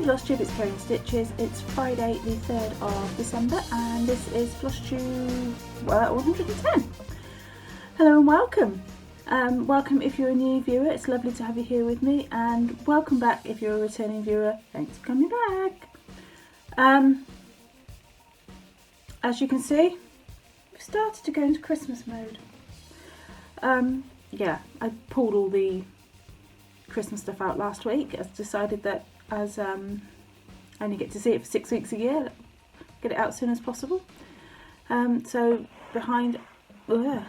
Steve Lost Tube, it's Carrying Stitches. It's Friday the 3rd of December and this is Flush Tube 110. Hello and welcome. Welcome if you're a new viewer, it's lovely to have you here with me, and welcome back if you're a returning viewer, thanks for coming back. As you can see, we've started to go into Christmas mode. Yeah, I pulled all the Christmas stuff out last week. I decided that as I only get to see it for 6 weeks a year, get it out as soon as possible. So behind, I'm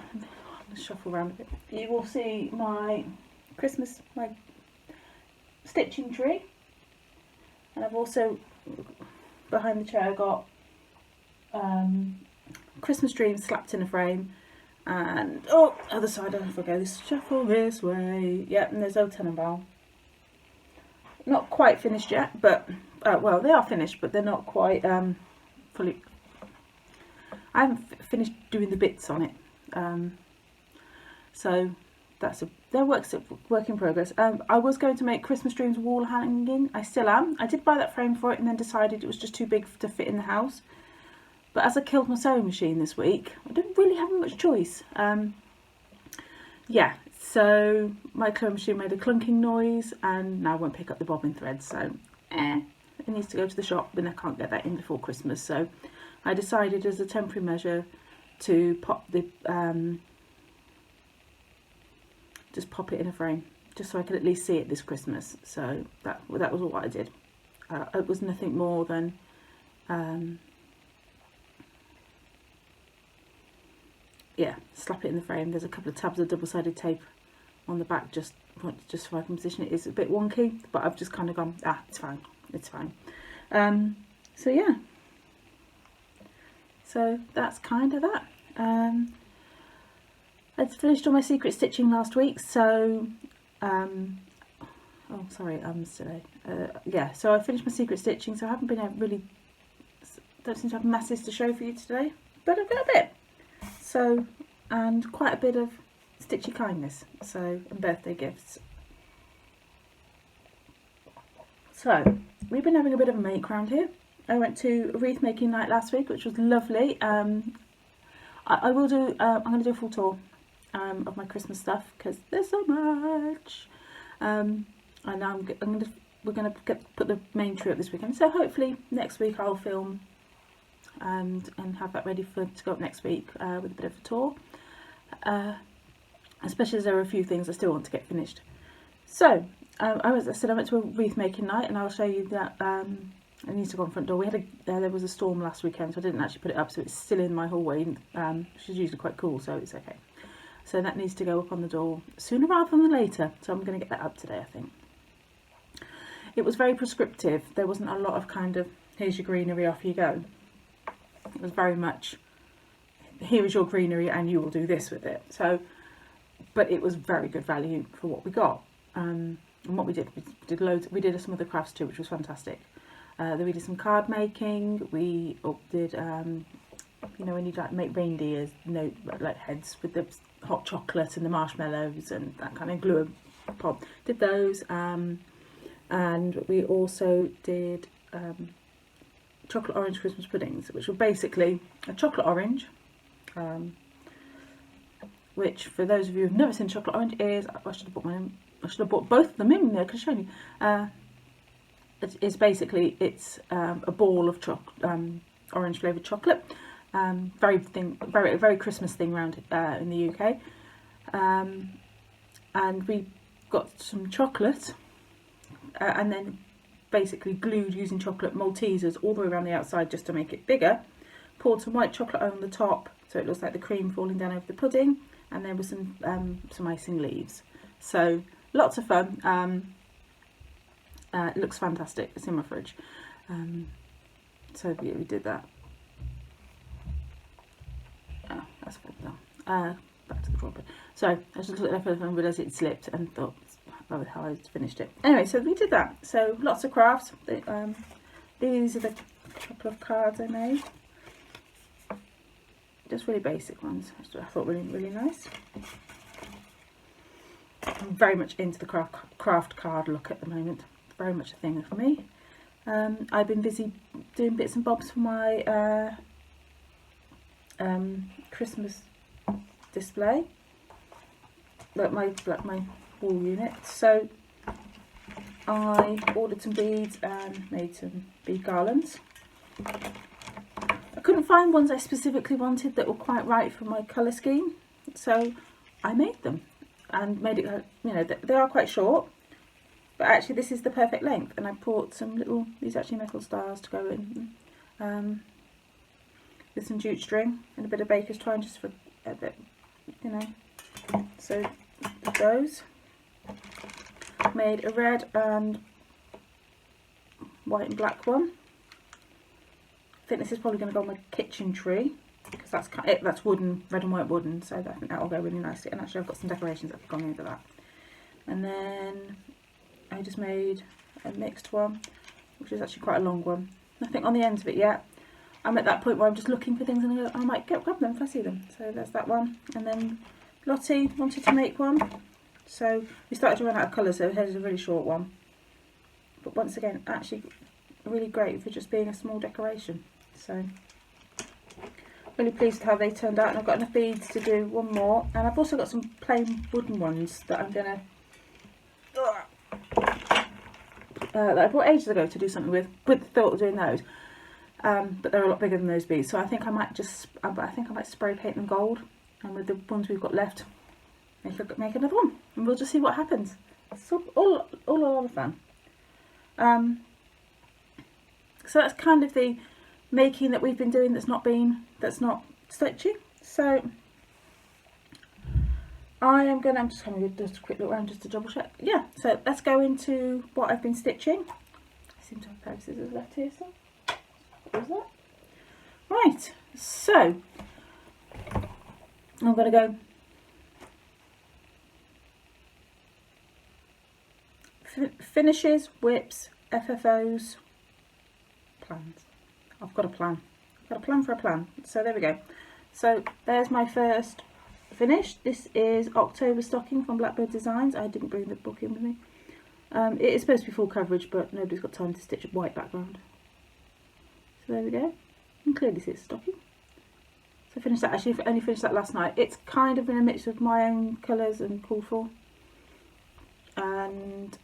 shuffle around a bit. You will see my Christmas, my stitching tree, and I've also behind the chair got Christmas dreams slapped in a frame, and other side, I don't forget this, shuffle this way. Yep, and there's Old Tenenbaum. Not quite finished yet, but well, they are finished, but they're not quite fully. I haven't finished doing the bits on it. So that's a work in progress. I was going to make Christmas Dreams wall hanging. I still am. I did buy that frame for it and then decided it was just too big to fit in the house. But as I killed my sewing machine this week, I didn't really have much choice. Yeah, so my sewing machine made a clunking noise and now I won't pick up the bobbin thread. So it needs to go to the shop and I can't get that in before Christmas. So I decided as a temporary measure to pop the just pop it in a frame, just so I could at least see it this Christmas. So that was all I did. It was nothing more than yeah, slap it in the frame. There's a couple of tabs of double-sided tape on the back just so I can position it. It's a bit wonky, but I've just kind of gone, it's fine, it's fine. So yeah, so that's kind of that. I'd finished all my secret stitching last week, so yeah, so I finished my secret stitching, so I haven't been really, don't seem to have masses to show for you today, but I've got a bit. So, and quite a bit of stitchy kindness, so, and birthday gifts. So we've been having a bit of a make round here. I went to a wreath making night last week, which was lovely. I will do, I'm going to do a full tour of my Christmas stuff because there's so much. And we're going to put the main tree up this weekend. So hopefully next week I'll film and have that ready to go up next week with a bit of a tour. Especially as there are a few things I still want to get finished. So I went to a wreath making night, and I'll show you that. I need to go on front door. We had there was a storm last weekend, so I didn't actually put it up, so it's still in my hallway, which is usually quite cool, so it's okay. So that needs to go up on the door sooner rather than later, so I'm going to get that up today, I think. It was very prescriptive. There wasn't a lot of kind of, here's your greenery, off you go. It was very much, here is your greenery and you will do this with it. So, but it was very good value for what we got. And what we did loads, we did some other crafts too, which was fantastic. Then we did some card making. We did, you know, when you like make reindeers, like heads with the hot chocolate and the marshmallows and that kind of glue pop. Did those, and we also did chocolate orange Christmas puddings, which were basically a chocolate orange, which for those of you who've never seen chocolate orange is, I should have bought both of them in there. I could show you. It's basically a ball of orange flavoured chocolate, very thin, very Christmas thing around in the UK, and we got some chocolate and then basically glued using chocolate Maltesers all the way around the outside just to make it bigger. Poured some white chocolate on the top so it looks like the cream falling down over the pudding, and there was some icing leaves. So lots of fun. It looks fantastic. It's in my fridge. So yeah, we did that. That's what we've done. Back to the drawing board. So I just looked at it and realised it slipped and thought, oh, how I finished it. Anyway, so we did that. So lots of crafts. These are the couple of cards I made. Just really basic ones, which I thought really nice. I'm very much into the craft card look at the moment. Very much a thing for me. I've been busy doing bits and bobs for my Christmas display, like my wall unit. So I ordered some beads and made some bead garlands. I couldn't find ones I specifically wanted that were quite right for my colour scheme, so I made them and made it, you know, they are quite short, but actually this is the perfect length. And I bought some little, these are actually metal stars to go in, with some jute string and a bit of baker's twine just for a bit, you know. So those, made a red and white and black one. I think this is probably going to go on my kitchen tree because that's wooden, red and white wooden, so I think that will go really nicely. And actually I've got some decorations that have gone into that. And then I just made a mixed one, which is actually quite a long one. Nothing on the ends of it yet. I'm at that point where I'm just looking for things and I might grab them if I see them. So there's that one. And then Lottie wanted to make one, so we started to run out of colours, so here's a really short one. But once again, actually really great for just being a small decoration. So really pleased with how they turned out, and I've got enough beads to do one more. And I've also got some plain wooden ones that I'm gonna that I bought ages ago to do something with the thought of doing those. But they're a lot bigger than those beads, so I think I might spray paint them gold, and with the ones we've got left, make another one, and we'll just see what happens. It's all a lot of fun. So that's kind of the making that we've been doing that's not stitchy. So I'm just having just a quick look around just to double check. Yeah, so let's go into what I've been stitching. I seem to have a pair of scissors left here, so what was that? Right, so I'm going to go finishes, whips, FFOs, plans. I've got a plan. I've got a plan for a plan. So there we go. So there's my first finish. This is October stocking from Blackbird Designs. I didn't bring the book in with me. It is supposed to be full coverage, but nobody's got time to stitch a white background. So there we go. You can clearly see it's stocking. So I finished that, actually I only finished that last night. It's kind of in a mix of my own colours and called for. And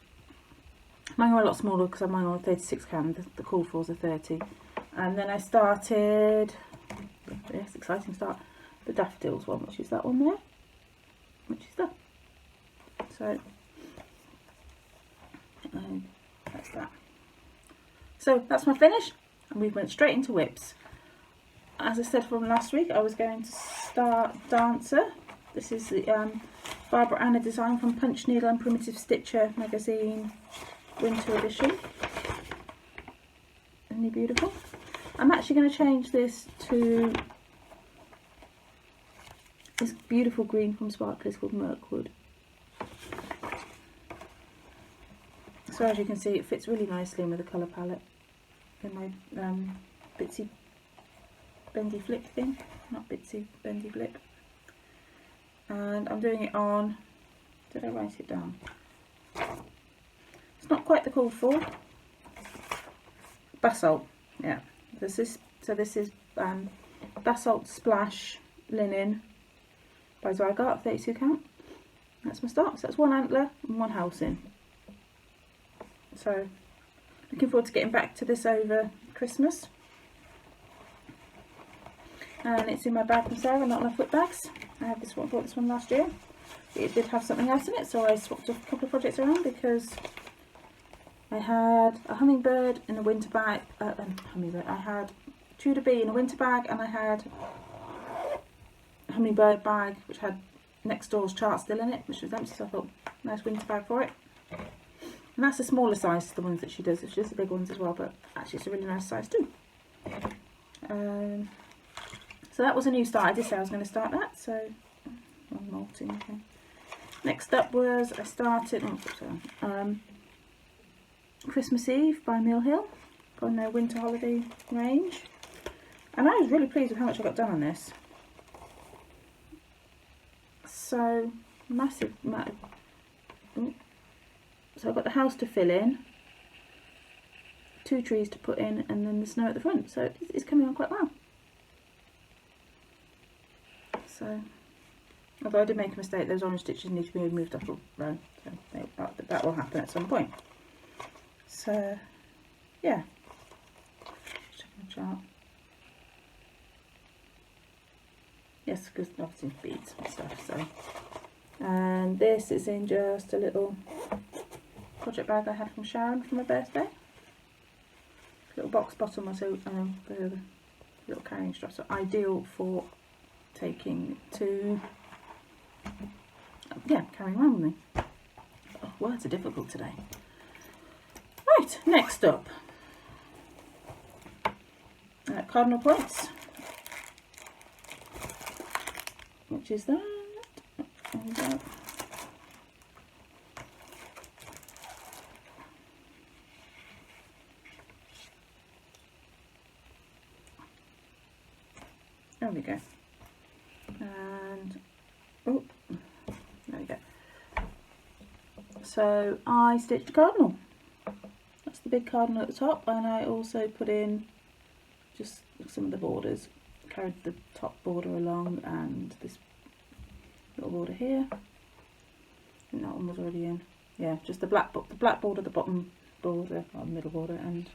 mine are a lot smaller because mine are 36 count, the called fors are 30. And then I started, yes, exciting start, the daffodils one, which is that one there, which is that. So that's that. So that's my finish, and we went straight into whips. As I said from last week, I was going to start Dancer. This is the Barbara Anna design from Punch Needle and Primitive Stitcher magazine, winter edition. Isn't he beautiful? I'm actually going to change this to this beautiful green from Sparklies called Mirkwood. So as you can see, it fits really nicely in with the colour palette in my bitsy bendy flip thing, not bitsy bendy blip. And I'm doing it on, did I write it down? It's not quite the called for. Basalt, yeah. This is Basalt Splash Linen by Zygarde, 32 count. That's my start. So that's one antler and one house in. So looking forward to getting back to this over Christmas. And it's in my bag from Sarah, Not Enough Whip Bags. I had this one, bought this one last year. It did have something else in it, so I swapped a couple of projects around because I had a hummingbird in a winter bag. I had Tudor bee in a winter bag, and I had a hummingbird bag which had next door's chart still in it, which was empty. So I thought, nice winter bag for it. And that's a smaller size to the ones that she does. She does the big ones as well, but actually it's a really nice size too. So that was a new start. I did say I was going to start that, so I'm molting. Okay. Next up was I started Christmas Eve by Mill Hill on their winter holiday range, and I was really pleased with how much I got done on this. So massive amount of, so I've got the house to fill in, 2 trees to put in, and then the snow at the front. So it's coming on quite well. So, although I did make a mistake, those orange stitches need to be moved up a row. So that will happen at some point. So, yeah. Checking the chart. Yes, because obviously beads and stuff. So, and this is in just a little project bag I had from Sharon for my birthday. Little box bottom, also the little carrying straps are ideal for taking to, yeah, carrying around with me. Oh, words are difficult today. Right, next up, Cardinal Points, which is that. There we go. There we go. And oh, there we go. So I stitched a cardinal. That's the big cardinal at the top, and I also put in just some of the borders. Carried the top border along, and this little border here. I think that one was already in. Yeah, just the black border, the bottom border, or middle border, and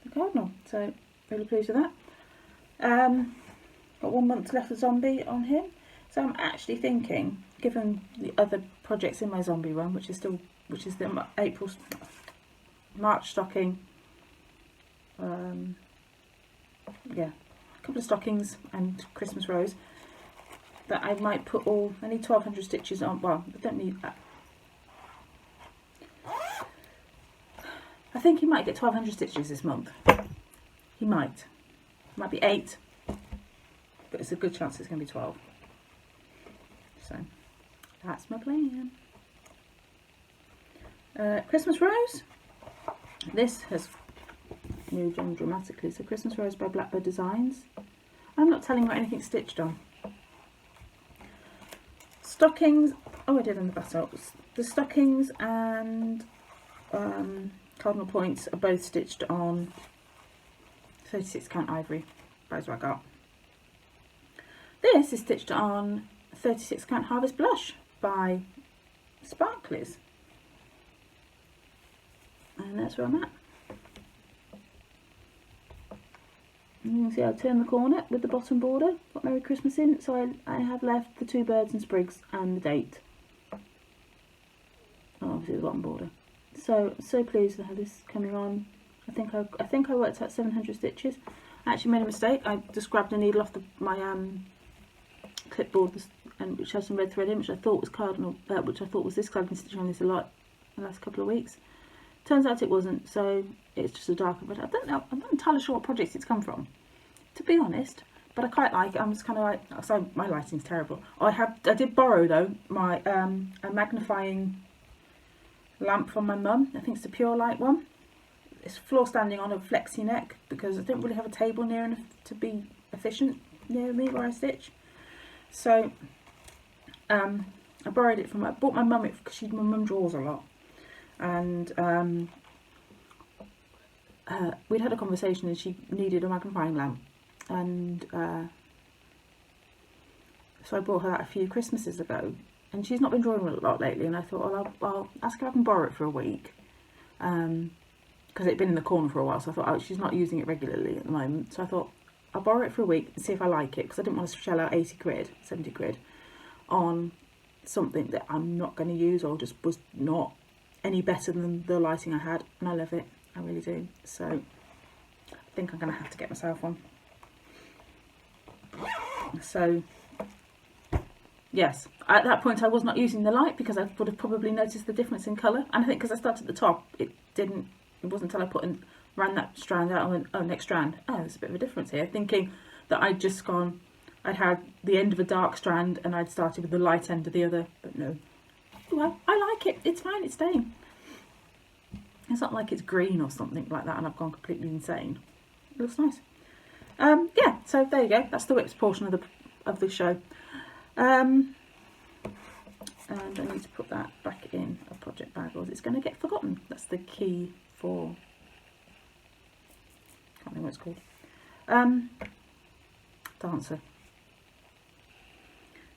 the cardinal. So really pleased with that. Got 1 month left of zombie on him, so I'm actually thinking, given the other projects in my zombie run, which is the March stocking, yeah, a couple of stockings and Christmas rose, that I might put all. I need 1200 stitches on. Well, I don't need that. I think he might get 1200 stitches this month. He might be 8. But it's a good chance it's going to be 12. So that's my plan. Christmas rose. This has moved on dramatically. So Christmas rose by Blackbird Designs. I'm not telling you what anything's stitched on. Stockings. Oh, I did on the basalt. The stockings and Cardinal Points are both stitched on 36 count ivory. Those I got. This is stitched on 36 count Harvest Blush by Sparklies, and that's where I'm at. And you can see I turn the corner with the bottom border, got Merry Christmas in, so I have left the 2 birds and sprigs and the date. Oh, obviously the bottom border. So pleased to have this coming on. I think I worked out 700 stitches. I actually made a mistake. I just grabbed a needle off my clipboard, and which has some red thread in, which I thought was cardinal, which I thought was this. I've been stitching on this a lot the last couple of weeks. Turns out it wasn't, so it's just a darker red. I don't know. I'm not entirely sure what projects it's come from, to be honest. But I quite like it. I'm just kind of like, so my lighting's terrible. I did borrow though my a magnifying lamp from my mum. I think it's the Pure Light one. It's floor standing on a flexi neck because I don't really have a table near enough to be efficient near me where I stitch. So I borrowed it from. I bought my mum it because my mum draws a lot, and we'd had a conversation and she needed a magnifying lamp, and so I bought her that a few Christmases ago, and she's not been drawing a lot lately, and I thought, well, I'll ask her if I can borrow it for a week, because it'd been in the corner for a while, so I thought, oh, she's not using it regularly at the moment, so I thought I'll borrow it for a week and see if I like it, because I didn't want to shell out 80 quid, 70 quid on something that I'm not going to use, or just was not any better than the lighting I had, and I love it, I really do. So I think I'm going to have to get myself one. So yes, at that point I was not using the light because I would have probably noticed the difference in colour, and I think because I started at the top, it wasn't until I ran that strand out and went, oh, next strand, oh, there's a bit of a difference here, thinking that I'd had the end of a dark strand and I'd started with the light end of the other, but no. Well, I like it, it's fine, it's staying. It's not like it's green or something like that and I've gone completely insane. It looks nice. Yeah, so there you go, that's the whips portion of the show. And I need to put that back in a project bag or it's going to get forgotten. That's the key for know what it's called. Dancer.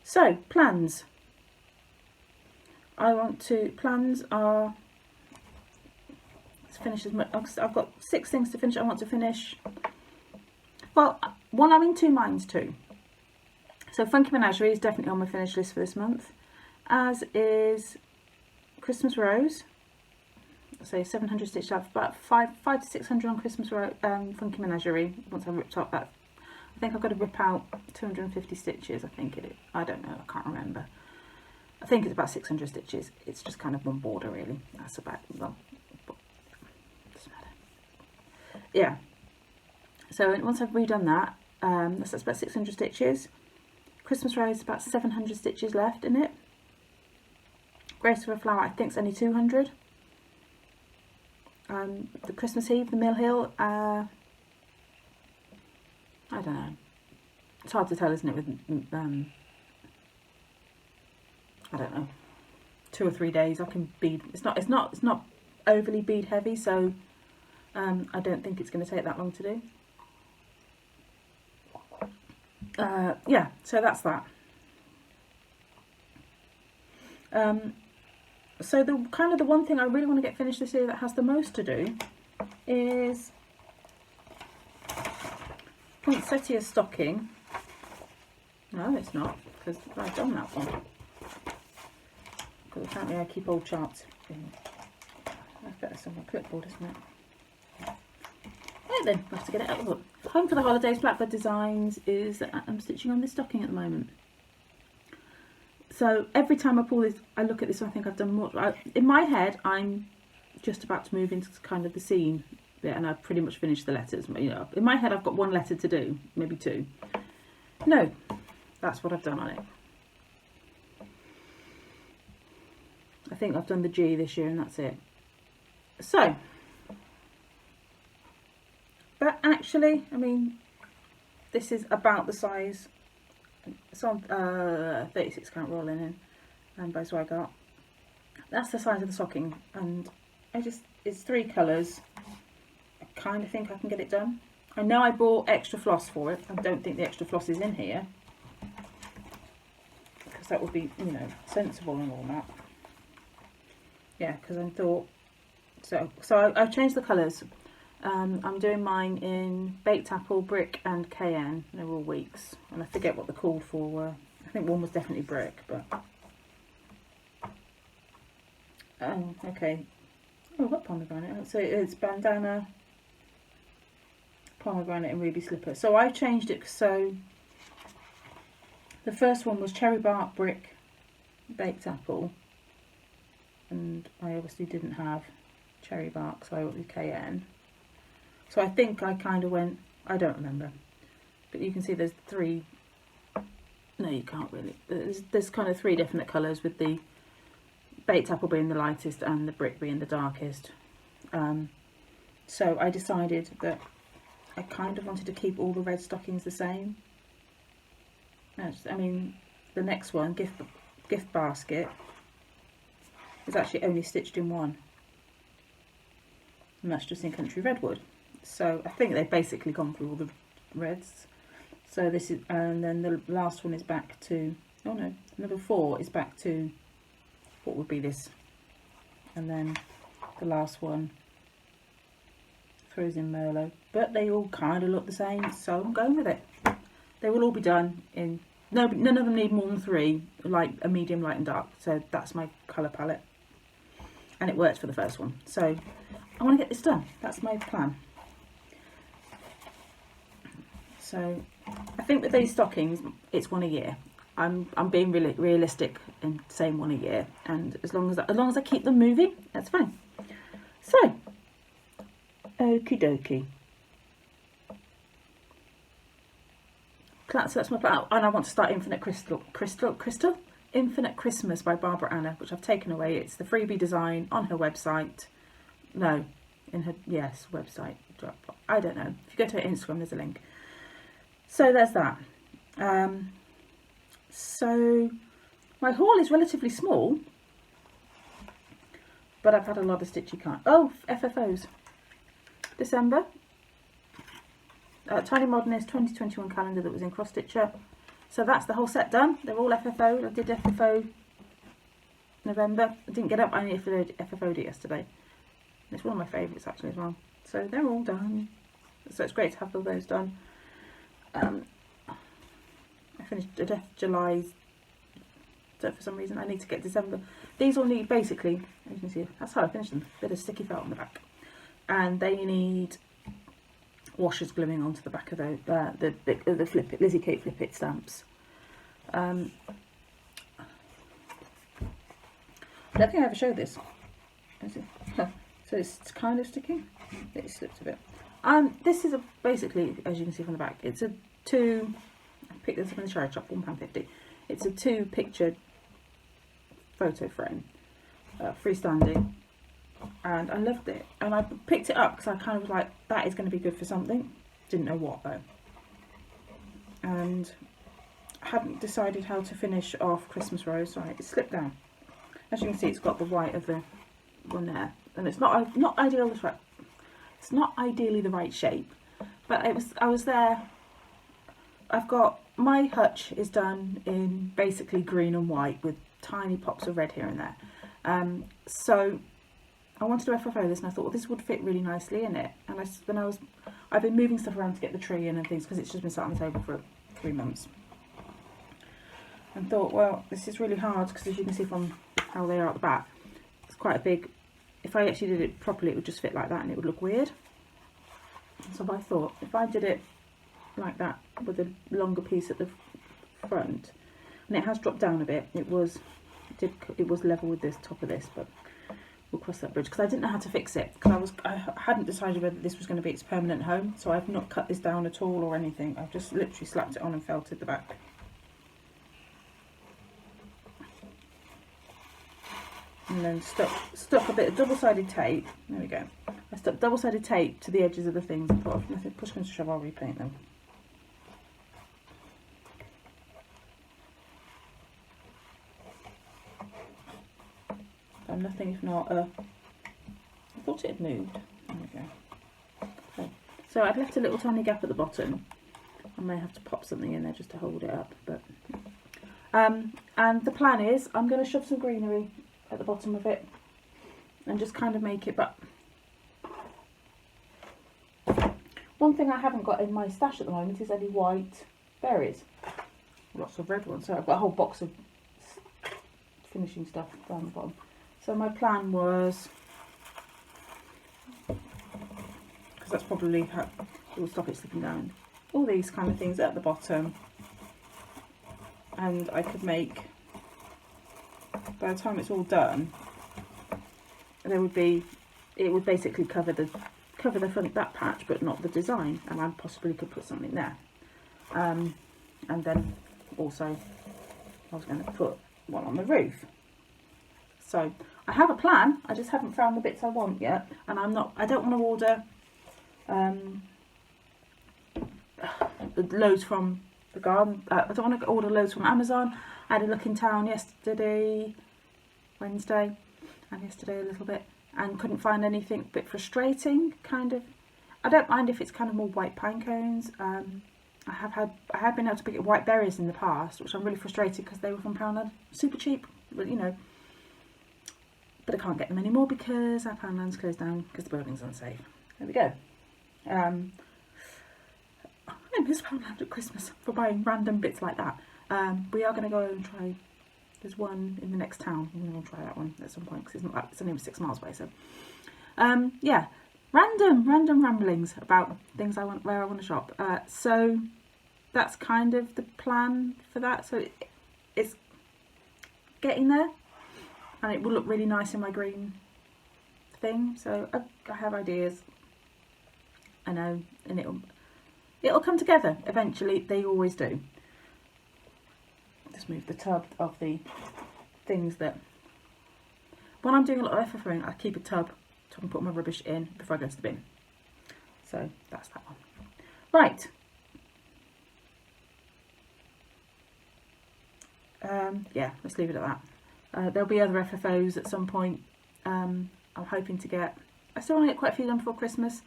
So, plans. Plans are, let's finish as much, I've got 6 things to finish I want to finish. Well, one I'm in 2 minds too. So Funky Menagerie is definitely on my finish list for this month, as is Christmas Rose. So 700 stitched out, about 500 to 600 on Christmas Rose, Funky Menagerie. Once I've ripped up that, I think I've got to rip out 250 stitches. I think it is. I don't know. I can't remember. I think it's about 600 stitches. It's just kind of one border really. That's about, well, doesn't matter. Yeah. So once I've redone that, that's about 600 stitches. Christmas Rose, about 700 stitches left in it. Grace of a Flower, I think it's only 200. The Christmas Eve, the Mill Hill, I don't know. It's hard to tell, isn't it? With I don't know, 2 or 3 days. I can bead. It's not overly bead heavy, so I don't think it's going to take that long to do. Yeah, so that's that. So the one thing I really want to get finished this year that has the most to do is Poinsettia stocking. No, it's not, because I've done that one. Because apparently I keep old charts in. That's better on my clipboard, isn't it? Right then, we'll have to get it out of the book. Home for the Holidays, Blackbird Designs is that I'm stitching on this stocking at the moment. So every time I pull this, I look at this and I think I've done more. In my head, I'm just about to move into kind of the scene bit, and I've pretty much finished the letters. You know, in my head, I've got 1 letter to do, maybe 2. No, that's what I've done on it. I think I've done the G this year, and that's it. So, but actually, I mean, this is about the size. It's on 36 count roll linen, and by so I got. That's the size of the stocking, and it's 3 colours. I kind of think I can get it done. I know I bought extra floss for it. I don't think the extra floss is in here, because that would be, you know, sensible and all that. Yeah, because I thought so. I've changed the colours. I'm doing mine in Baked Apple, Brick and Cayenne. They're all weeks, and I forget what the called for were. I think one was definitely Brick, but okay. Oh, what pomegranate? So it's bandana, pomegranate and ruby slipper. So I've changed it. So the first one was cherry bark, brick, baked apple, and I obviously didn't have cherry bark, so I went with cayenne. So I think I kind of went, I don't remember, but you can see there's 3, no you can't really, there's kind of 3 different colours, with the baked apple being the lightest and the brick being the darkest. So I decided that I kind of wanted to keep all the red stockings the same. I mean, the next one, gift basket, is actually only stitched in 1, and that's just in Country Redwood. So I think they've basically gone through all the reds. So this is, and then the last one is back to, oh no, number 4 is back to what would be this, and then the last one throws in Merlot. But they all kind of look the same, so I'm going with it. They will all be done in, none of them need more than 3, like a medium, light and dark. So that's my colour palette, and it works for the first one. So I want to get this done. That's my plan. So I think with these stockings, it's 1 a year. I'm being really realistic and saying 1 a year, and as long as I keep them moving, that's fine. So, okie dokie. So that's my plan, and I want to start Infinite Infinite Christmas by Barbara Anna, which I've taken away. It's the freebie design on her website. No, in her, yes, website. I don't know. If you go to her Instagram, there's a link. So there's that. So my haul is relatively small, but I've had a lot of Stitchy Cards. Oh, FFOs. December. Tiny Modernist 2021 calendar that was in cross stitcher. So that's the whole set done. They're all FFO. I did FFO November. I didn't get up. I only FFO'd it yesterday. It's one of my favourites actually as well. So they're all done. So it's great to have all those done. I finished July's. So for some reason I need to get December. These all need, basically, as you can see, that's how I finished them. A bit of sticky felt on the back. And they need washers gluing onto the back of the Flip It, Lizzie Kate Flip It stamps. I don't think I ever showed this. So it's kind of sticky. It slipped a bit. This is basically, as you can see from the back, it's a I picked this up in the charity shop, £1.50. It's a 2 picture photo frame, freestanding, and I loved it. And I picked it up because I kind of was like, that is going to be good for something. Didn't know what though. And I hadn't decided how to finish off Christmas Rose, so it slipped down. As you can see, it's got the white of the one there, and it's not ideal. It's not ideally the right shape, but I was there. I've got, my hutch is done in basically green and white with tiny pops of red here and there. So I wanted to FFO this, and I thought, well, this would fit really nicely in it. And I've been moving stuff around to get the tree in and things because it's just been sat on the table for 3 months. And thought, well, this is really hard because, as you can see from how they are at the back, it's quite a big. If I actually did it properly, it would just fit like that and it would look weird. So I thought, if I did it like that with a longer piece at the front, and it has dropped down a bit, it was level with this top of this, but we'll cross that bridge because I didn't know how to fix it, because I hadn't decided whether this was going to be its permanent home. So I've not cut this down at all or anything. I've just literally slapped it on and felted the back. And then stuck a bit of double-sided tape. There we go. I stuck double-sided tape to the edges of the things and thought, if push comes to shove, I'll repaint them. Done nothing if not I thought it had moved. There we go. Okay. So I've left a little tiny gap at the bottom. I may have to pop something in there just to hold it up, but and the plan is I'm going to shove some greenery at the bottom of it and just kind of make it. But one thing I haven't got in my stash at the moment is any white berries. Lots of red ones. So I've got a whole box of finishing stuff down the bottom. So my plan was, because that's probably how it will stop it slipping down, all these kind of things at the bottom, and I could make, by the time it's all done, it would basically cover the front, that patch, but not the design, and I possibly could put something there. And then also I was going to put one on the roof. So I have a plan, I just haven't found the bits I want yet, and I don't want to order loads from the garden. I don't want to order loads from Amazon. I had a look in town Wednesday, and yesterday a little bit, and couldn't find anything. A bit frustrating, kind of. I don't mind if it's kind of more white pine cones. I have been able to pick up white berries in the past, which I'm really frustrated because they were from Poundland, super cheap, but you know. But I can't get them anymore because our Poundland's closed down because the building's unsafe. There we go. I miss Poundland at Christmas for buying random bits like that. We are going to go and try. There's one in the next town. I'm going to try that one at some point because it's only 6 miles away. So, yeah, random ramblings about things where I want to shop. So that's kind of the plan for that. So it's getting there. And it will look really nice in my green thing. So I have ideas. I know, and it'll come together eventually. They always do. Just move the tub of the things that. When I'm doing a lot of FFOing, I keep a tub so I can put my rubbish in before I go to the bin. So that's that one. Right. Yeah, let's leave it at that. There'll be other FFOs at some point. I'm hoping to get. I still want to get quite a few done before Christmas.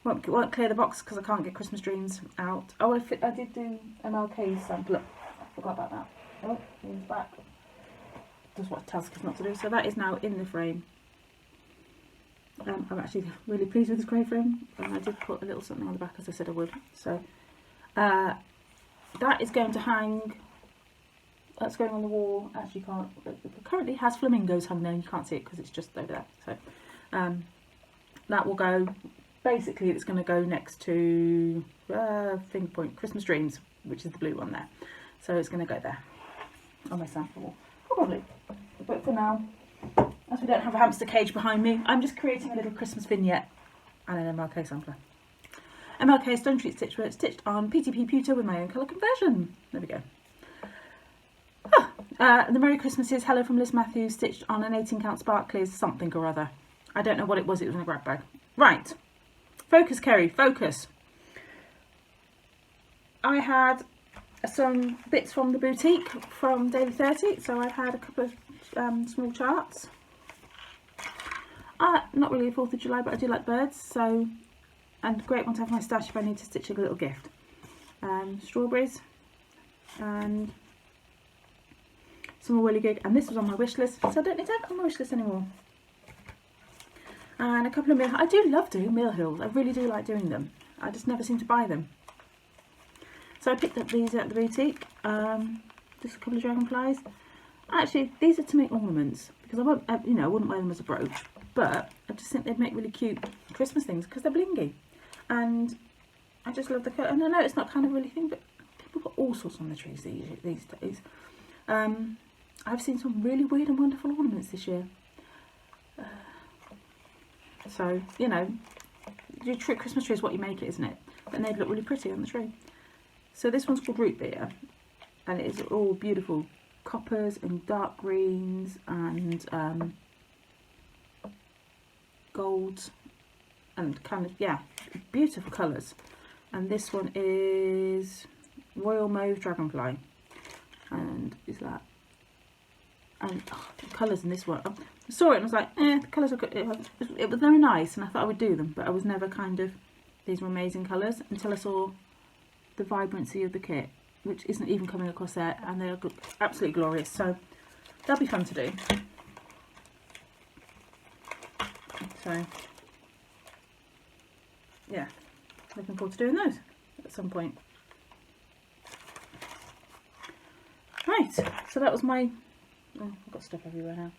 Won't clear the box because I can't get Christmas Dreams out. Oh, I did do MLK sample. Look, I forgot about that. Oh, he's back. Just what tells us not to do. So that is now in the frame. I'm actually really pleased with this grey frame, and I did put a little something on the back as I said I would. So that is going to hang. That's going on the wall. Actually, can't. It currently has flamingos hung there. You can't see it because it's just over there. So that will go. Basically, it's going to go next to finger point Christmas Dreams, which is the blue one there. So it's going to go there on my sample wall, probably. But for now, as we don't have a hamster cage behind me, I'm just creating a little Christmas vignette and an MLK sampler. MLK Stone Treat Stitch Work stitched on PTP pewter with my own colour conversion. There we go. The Merry Christmases, hello from Liz Matthews, stitched on an 18 count Sparklies something or other. I don't know what it was in a grab bag. Right. Focus, Kerry, focus. I had some bits from the boutique from Daily 30, so I've had a couple of small charts. Not really a 4th of July, but I do like birds, so, and great one to have my stash if I need to stitch a little gift. Strawberries and some whirligig, and this was on my wish list, so I don't need to have it on my wish list anymore. And a couple of I do love doing mill hills. I really do like doing them. I just never seem to buy them. So I picked up these at the boutique. Just a couple of dragonflies. Actually, these are to make ornaments because I won't, you know, I wouldn't wear them as a brooch. But I just think they'd make really cute Christmas things because they're blingy. And I just love the colour. And I know it's not kind of really thing, but people put all sorts on the trees these days. I've seen some really weird and wonderful ornaments this year. So, you know, your Christmas tree is what you make it, isn't it? And they'd look really pretty on the tree. So this one's called Root Beer, and it is all beautiful coppers and dark greens and golds and kind of, yeah, beautiful colours. And this one is Royal Mauve Dragonfly, and is that, and the colours in this one, I saw it and I was like, the colours are good. It was very nice, and I thought I would do them, but I was never kind of, these were amazing colours until I saw the vibrancy of the kit, which isn't even coming across there, and they are absolutely glorious. So that'll be fun to do. So yeah, looking forward to doing those at some point. Right, so that was my, oh, I've got stuff everywhere now.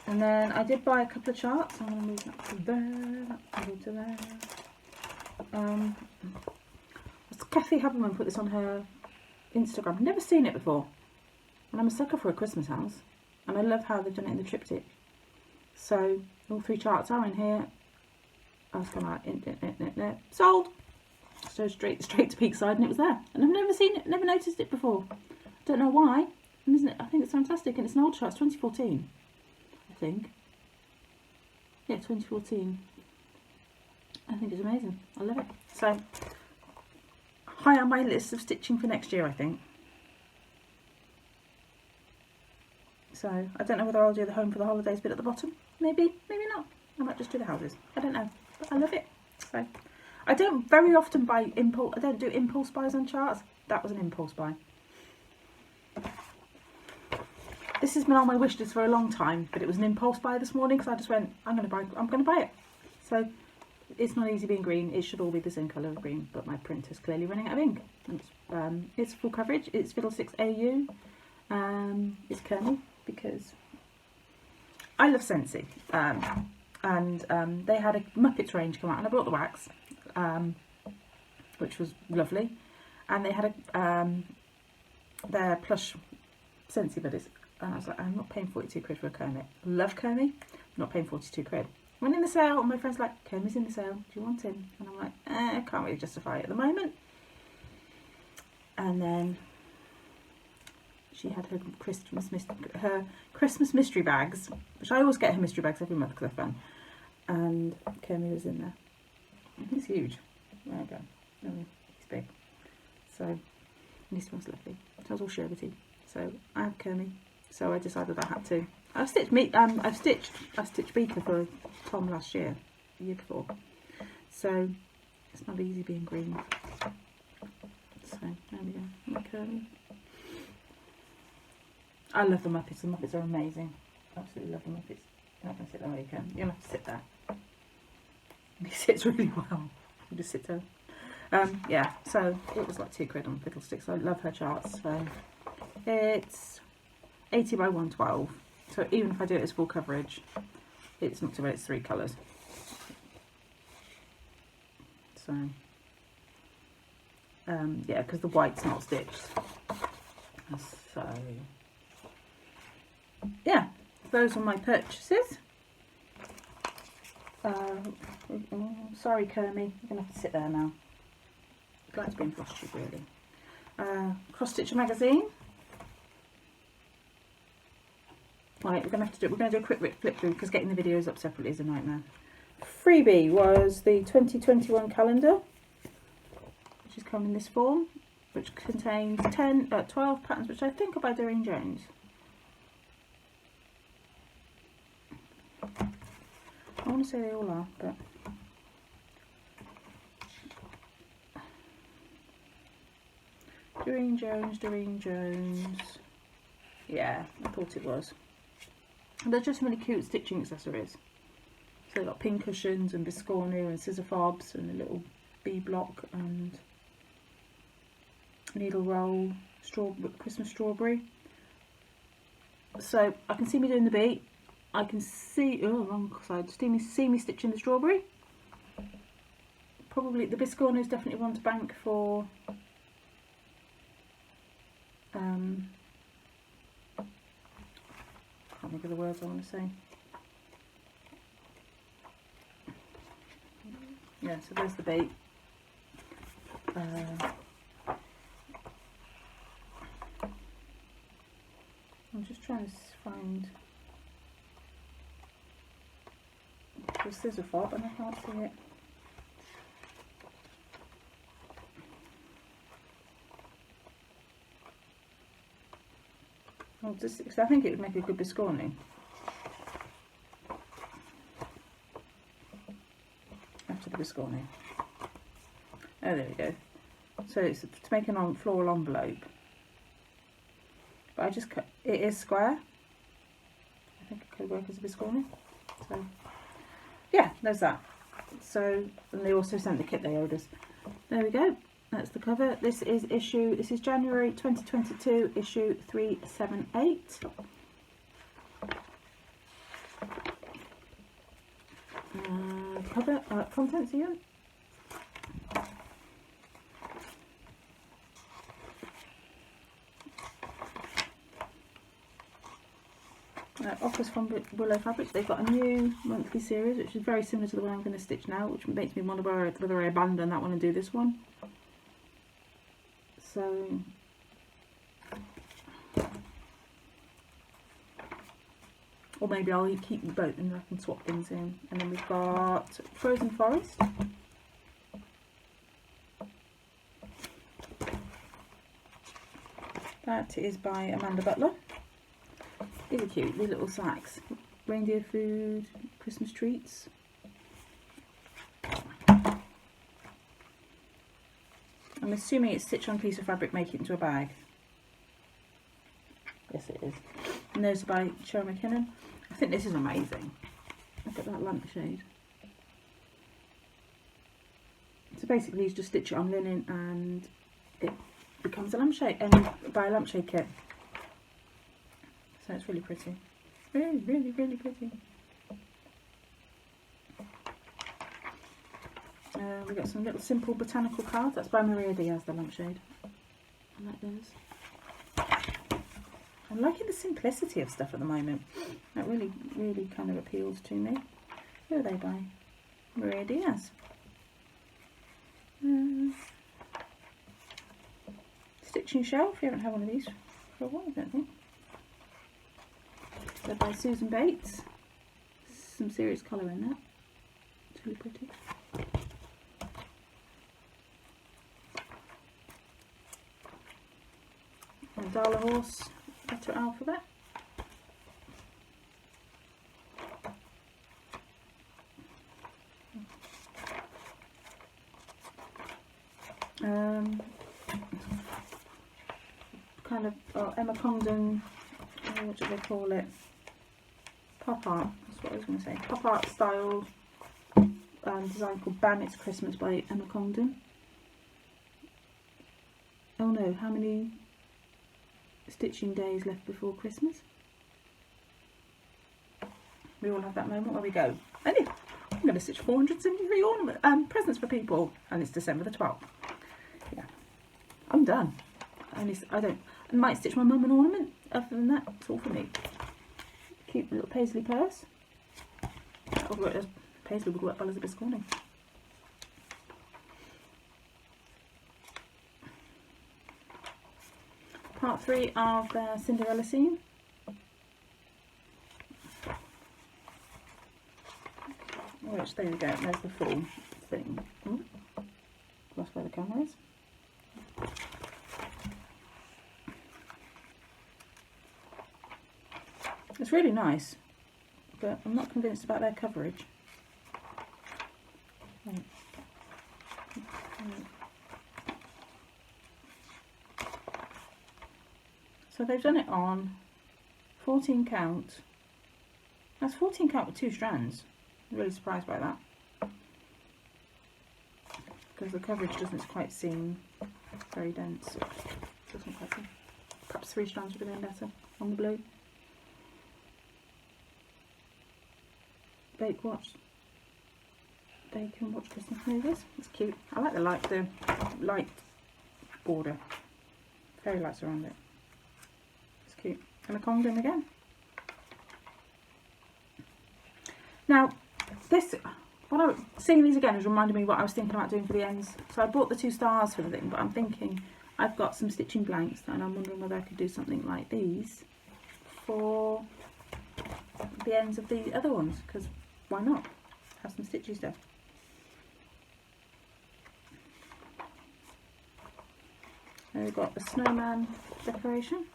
And then I did buy a couple of charts. I'm going to move that to there, that to go to there. Kathy Haberman put this on her Instagram. I've never seen it before. And I'm a sucker for a Christmas house. And I love how they've done it in the triptych. So all 3 charts are in here. I was kind of like, sold. So straight to Peakside, and it was there. And I've never seen it, never noticed it before. Don't know why. And isn't it? I think it's fantastic. And it's an old chart. It's 2014. I think. Yeah, 2014. I think it's amazing. I love it. So, high on my list of stitching for next year, I think. So, I don't know whether I'll do the home for the holidays bit at the bottom. Maybe, maybe not. I might just do the houses. I don't know. But I love it. So, I don't very often buy impulse. I don't do impulse buys on charts. That was an impulse buy. This has been on my wish list for a long time, but it was an impulse buy this morning because I just went, I'm going to buy it. So it's not easy being green. It should all be the same colour of green, but my printer's clearly running out of ink. It's full coverage. It's Fiddlesticks AU. It's Kearney because I love Scentsy. And they had a Muppets range come out, and I bought the wax, which was lovely. And they had their plush Scentsy buddies. And I was like, I'm not paying 42 quid for a Kermit. Love Kermit, not paying 42 quid. Went in the sale, and my friend's like, Kermit's in the sale, do you want him? And I'm like, I can't really justify it at the moment. And then she had her Christmas mystery bags, which I always get her mystery bags every month because they're fun. And Kermit was in there. He's huge. There we go. Oh, he's big. So, and he smells lovely. It smells all sherbety. So I have Kermit. So I decided I had to. I stitched Beaker for Tom last year. the year before. So it's not easy being green. So there we go. Okay. I love the Muppets. The Muppets are amazing. Absolutely love the Muppets. You're not going to sit there where you can. You're going to have to sit there. He sits really well. You just sit there. Yeah, so it was like £2 on Fiddlesticks. I love her charts. So it's 80 by 112. So even if I do it as full coverage, it's not too bad. It's 3 colours. So yeah, because the white's not stitched. So yeah, those are my purchases. Sorry, Kermie, you're gonna have to sit there now. I'd like to be in frost tube, really. Cross Stitcher magazine. Right, we're gonna do a quick flip through because getting the videos up separately is a nightmare. Freebie was the 2021 calendar, which has come in this form, which contains 12 patterns, which I think are by Doreen Jones. I want to say they all are, but Doreen Jones. Yeah, I thought it was. And they're just really cute stitching accessories. So they've got pin cushions and Piscorno and scissor fobs and a little bee block and needle roll, Christmas strawberry. So I can see me doing the bee. I can see, oh, wrong side, see me stitching the strawberry. Probably the Piscorno is definitely one to bank for can't think of the words I want to say. Yeah, so there's the bait. I'm just trying to find the scissor fob and I can't see it. Oh, I think it would make a good Piscorno. After the Piscorno. Oh, there we go. So it's to make an floral envelope. But I just cut, it is square. I think it could work as a Piscorno. So yeah, there's that. So, and they also sent the kit they owed us. There we go. That's the cover. This is January 2022, issue 378. Cover contents again. Offers from Willow Fabrics. They've got a new monthly series which is very similar to the one I'm going to stitch now, which makes me wonder whether I abandon that one and do this one. So or maybe I'll keep them both and I can swap things in. And then we've got Frozen Forest. That is by Amanda Butler. These are cute, these little sacks. Reindeer food, Christmas treats. I'm assuming it's stitch on a piece of fabric, make it into a bag. Yes, it is. And those are by Cheryl McKinnon. I think this is amazing. Look at that lampshade. So basically you just stitch it on linen and it becomes a lampshade, and you buy a lampshade kit. So it's really pretty. Really, really, really pretty. We've got some little simple botanical cards. That's by Maria Diaz, the lampshade. I like those. I'm liking the simplicity of stuff at the moment. That really, really kind of appeals to me. Who are they by? Maria Diaz. Stitching Shelf. We haven't had one of these for a while, I don't think. They're by Susan Bates. Some serious colour in that. It's really pretty. And Darla Horse letter alphabet. kind of Emma Condon, what do they call it? Pop art, that's what I was going to say. Pop art style design called Bam It's Christmas by Emma Condon. Oh no, how many stitching days left before Christmas? We all have that moment where we go, I'm going to stitch 473 presents for people, and it's December the 12th. Yeah, I'm done. I might stitch my mum an ornament. Other than that, it's all for me. Cute little paisley purse. Paisley would work well as a Piscorno. Part 3 of the Cinderella scene. Which, there we go, there's the full thing. Lost where the camera is. It's really nice, but I'm not convinced about their coverage. Right. So they've done it on 14 count. That's 14 count with 2 strands. I'm really surprised by that, because the coverage doesn't quite seem very dense. Doesn't quite seem. Perhaps 3 strands would have been better on the blue. Bacon watch Christmas movies. It's cute. I like the light border. Fairy lights around it. It's cute. And a condom again. Now, seeing these again has reminded me what I was thinking about doing for the ends. So I bought the 2 stars for the thing, but I'm thinking I've got some stitching blanks, and I'm wondering whether I could do something like these for the ends of the other ones, because why not? Have some stitchy stuff. And we've got the snowman decoration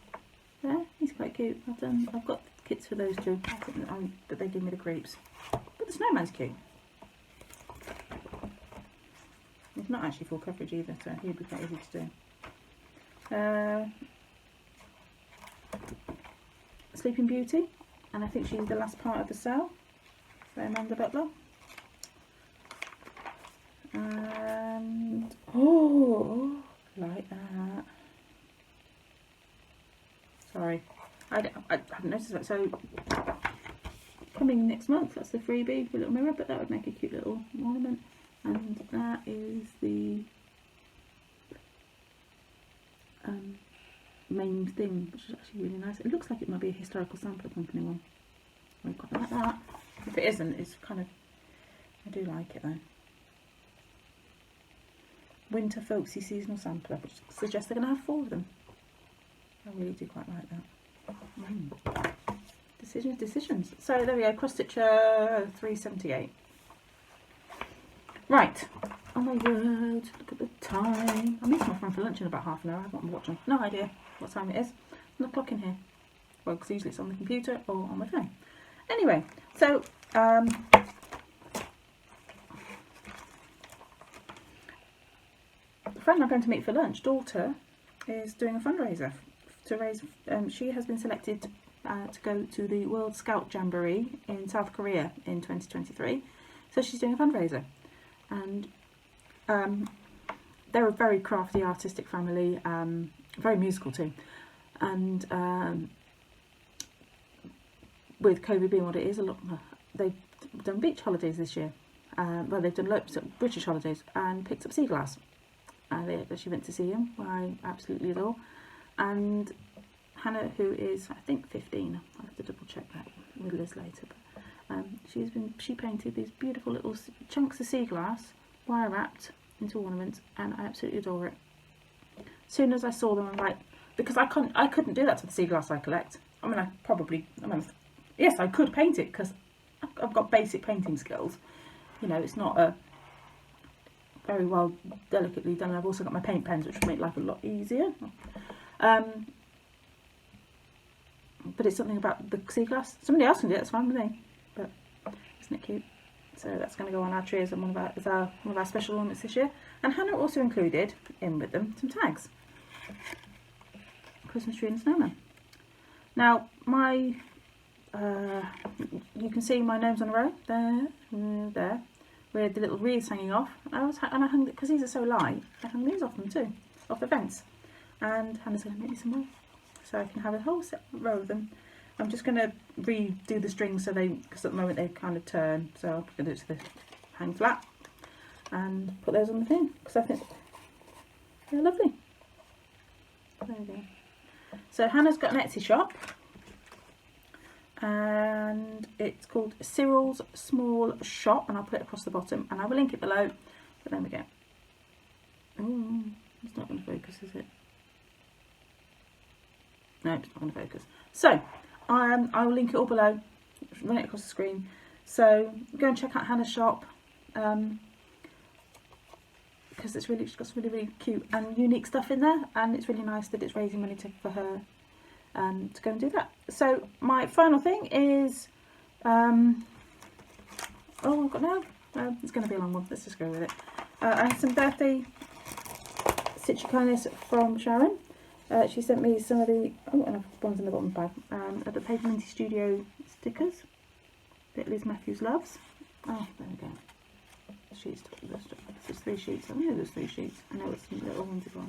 there. He's quite cute. I've got kits for those 2. But they give me the creeps. But the snowman's cute. It's not actually full coverage either, so he'd be quite easy to do. Sleeping Beauty, and I think she's the last part of the cell. So Amanda Butler. And oh, like that. Sorry, I hadn't noticed that. So coming next month, that's the freebie, the little mirror, but that would make a cute little ornament. And that is the main thing, which is actually really nice. It looks like it might be a historical sampler company one. I quite like that. If it isn't, it's kind of, I do like it though. Winter Folksy Seasonal Sampler, which suggests they're going to have 4 of them. I really do quite like that. Decisions. So there we go, cross stitcher 378. Right. Oh my word, look at the time. I'm meeting my friend for lunch in about half an hour. I've got my watch on. No idea what time it is. There's no clock in here. Well, because usually it's on the computer or on my phone. Anyway, so the friend I'm going to meet for lunch, daughter, is doing a fundraiser to raise. She has been selected to go to the World Scout Jamboree in South Korea in 2023. So she's doing a fundraiser, and they're a very crafty, artistic family, very musical too, and with COVID being what it is, they've done beach holidays this year. Well, they've done loads of British holidays and picked up sea glass. She went to see him, who I absolutely adore. And Hannah, who is I think 15, I'll have to double check that with Liz later. But she painted these beautiful little chunks of sea glass, wire wrapped into ornaments, and I absolutely adore it. As soon as I saw them, I'm like, because I couldn't do that to the sea glass I collect. Yes, I could paint it because I've got basic painting skills. You know, it's not a very well delicately done. I've also got my paint pens, which make life a lot easier. But it's something about the sea glass. Somebody else can do it, that's fine with me. But isn't it cute? So that's going to go on our tree as one of our special ornaments this year. And Hannah also included in with them some tags. Christmas tree and snowman. Now my you can see my gnomes on a row there, with the little wreaths hanging off. I hung, because these are so light, I hung these off them too, off the fence. And Hannah's going to make me some more, so I can have a whole set row of them. I'm just going to redo the strings so because at the moment they kind of turn, so I'm going to do it so they hang flat and put those on the thing, because I think they're lovely. There we go. So Hannah's got an Etsy shop, and it's called Cyril's Small Shop, and I'll put it across the bottom, and I will link it below. But there we go. Oh, it's not going to focus, is it? No, it's not going to focus. So I will link it all below, run it across the screen. So go and check out Hannah's shop, because it's really, she's got some really cute and unique stuff in there, and it's really nice that it's raising money for her to go and do that. So my final thing is, oh, I've got now. It's going to be a long one. Let's just go with it. I have some birthday Stitchy Cards from Sharon. She sent me some of the, oh, and I've ones in the bottom bag, of the Paper Minty Studio stickers that Liz Matthews loves. Oh, there we go. Sheets, there's 3 sheets. I know there's 3 sheets. I know it's some little ones as well.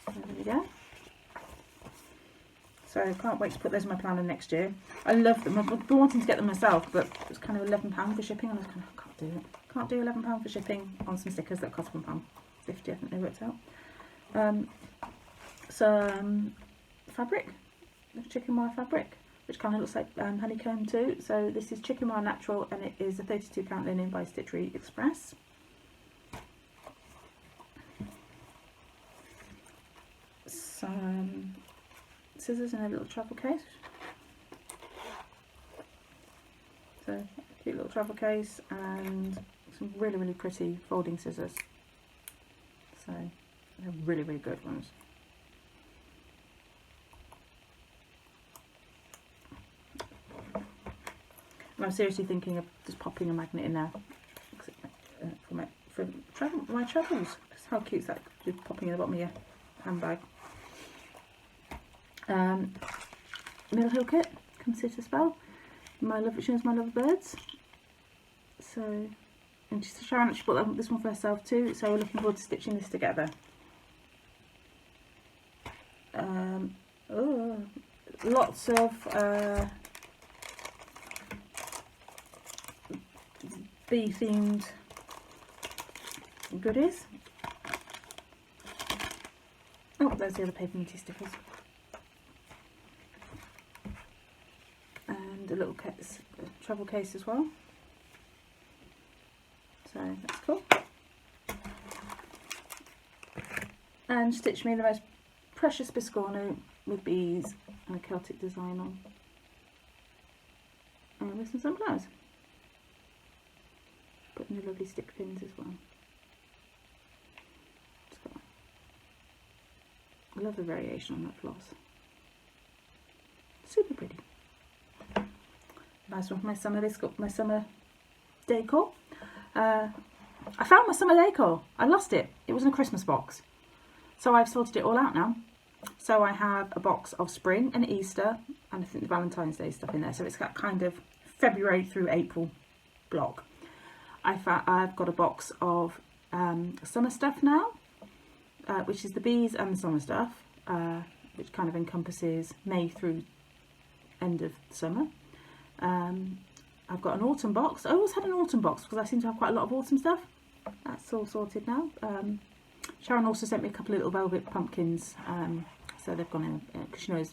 There we go. So I can't wait to put those in my planner next year. I love them. I've been wanting to get them myself, but it was kind of £11 for shipping, and I was kind of, I can't do it. Can't do £11 for shipping on some stickers that cost £1.50. I think they worked out. Fabric, chicken wire fabric, which kind of looks like honeycomb too. So this is chicken wire natural, and it is a 32 count linen by Stitchery Express. Some scissors in a little travel case. So cute little travel case, and some really pretty folding scissors. So they're really good ones. And I'm seriously thinking of just popping a magnet in there for my travels. Just how cute is that? Just popping in the bottom of your handbag. Mill Hill kit, Come Sit a Spell. She knows my love birds. So, and Sharon actually bought this one for herself too. So we're looking forward to stitching this together. Lots of bee themed goodies. Oh, there's the other Paper Minty stickers. And a little case, travel case as well. So that's cool. And Stitch me the most precious Piscorno with bees and a Celtic design on. And with some sunflowers. Put in the lovely stick pins as well. I love the variation on that floss. Super pretty. Nice one for my summer. This got my summer decor. I found my summer decor. I lost it. It was in a Christmas box. So I've sorted it all out now. So I have a box of spring and Easter, and I think the Valentine's Day stuff in there. So it's got kind of February through April block. I've got a box of summer stuff now, which is the bees and the summer stuff, which kind of encompasses May through end of summer. I've got an autumn box. I always had an autumn box because I seem to have quite a lot of autumn stuff. That's all sorted now. Sharon also sent me a couple of little velvet pumpkins, so they've gone in because she knows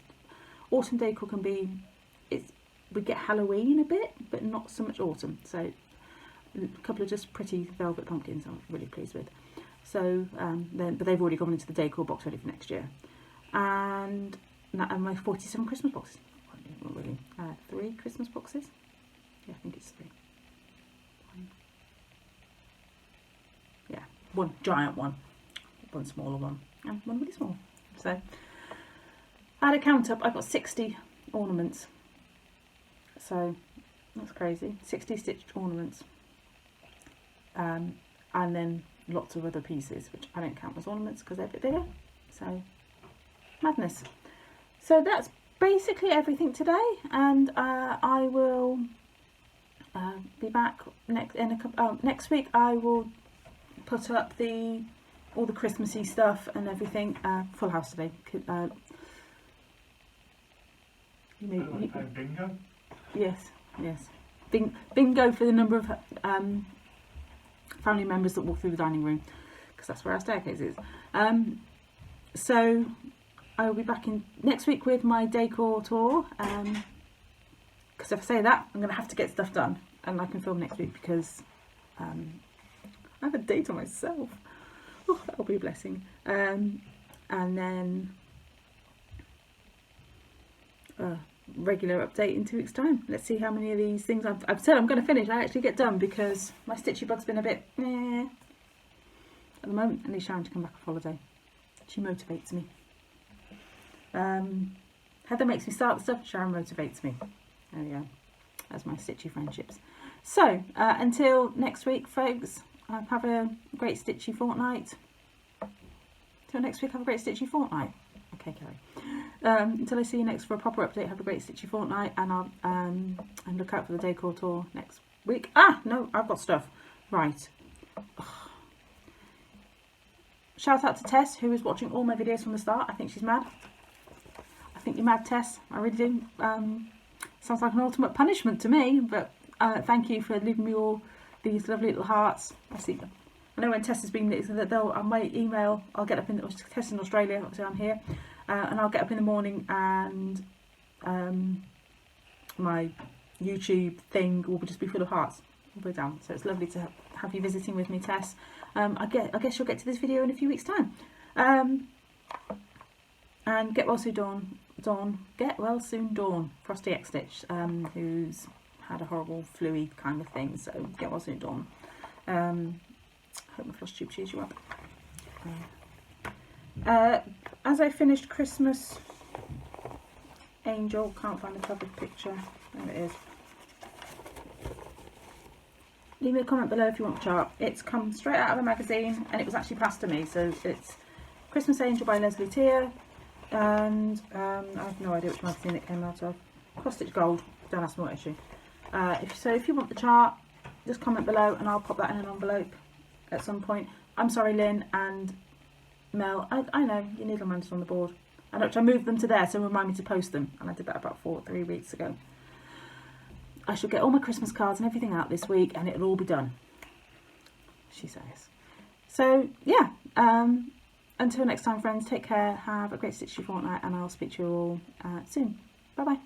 autumn decor can be, we get Halloween a bit, but not so much autumn. So a couple of just pretty velvet pumpkins I'm really pleased with. So but they've already gone into the decor box ready for next year. And my 47 Christmas boxes. Not really. 3 Christmas boxes. Yeah, I think it's 3. Yeah, 1 giant one, 1 smaller one, and 1 really small. So I had a count up. I've got 60 ornaments. So That's crazy. 60 stitched ornaments. And then lots of other pieces, which I don't count as ornaments because they're a bit bigger. So, madness. So that's basically everything today, and I will be back next week. I will put up all the Christmassy stuff and everything. Full house today. Bingo? Yes. Bingo for the number of family members that walk through the dining room, because that's where our staircase is. So I will be back in next week with my decor tour, because if I say that, I'm going to have to get stuff done, and I can film next week because I have a day to myself. Oh, that'll be a blessing. And then regular update in 2 weeks' time. Let's see how many of these things I've said I'm going to finish I actually get done, because my stitchy bug's been a bit at the moment. I need Sharon to come back off holiday. She motivates me. Heather makes me start the stuff, Sharon motivates me. There we go. That's my stitchy friendships. So until next week, folks, have a great stitchy fortnight. Till next week, have a great stitchy fortnight. Okay, Kerry. Until I see you next for a proper update, have a great stitchy fortnight, and I'll and look out for the decor tour next week. No, I've got stuff. Right. Ugh. Shout out to Tess, who is watching all my videos from the start. I think she's mad. I think you're mad, Tess. I really do. Sounds like an ultimate punishment to me, but thank you for leaving me all these lovely little hearts. I see them. I know when Tess has been, on my email, I'll get up in, Tess in Australia, obviously I'm here, and I'll get up in the morning and my YouTube thing will just be full of hearts all the way down. So it's lovely to have you visiting with me, Tess. I guess you'll get to this video in a few weeks' time. And get well soon, get well soon, Dawn, Frosty X Stitch, who's had a horrible flu-y kind of thing. So get well soon, Dawn. Hope my flush tube cheers you up. As I finished Christmas Angel, can't find the cover picture. There it is. Leave me a comment below if you want the chart. It's come straight out of a magazine, and it was actually passed to me. So it's Christmas Angel by Leslie Tier, and I have no idea which magazine it came out of. Cross Stitch Gold. Don't ask me what issue. If you want the chart, just comment below, and I'll pop that in an envelope at some point. I'm sorry, Lynn and Mel. I know your needle man's on the board. I moved them to there, so remind me to post them. And I did that about 3 weeks ago. I shall get all my Christmas cards and everything out this week, and it'll all be done, she says. So yeah, until next time, friends, take care, have a great stitchy fortnight, and I'll speak to you all soon. Bye bye.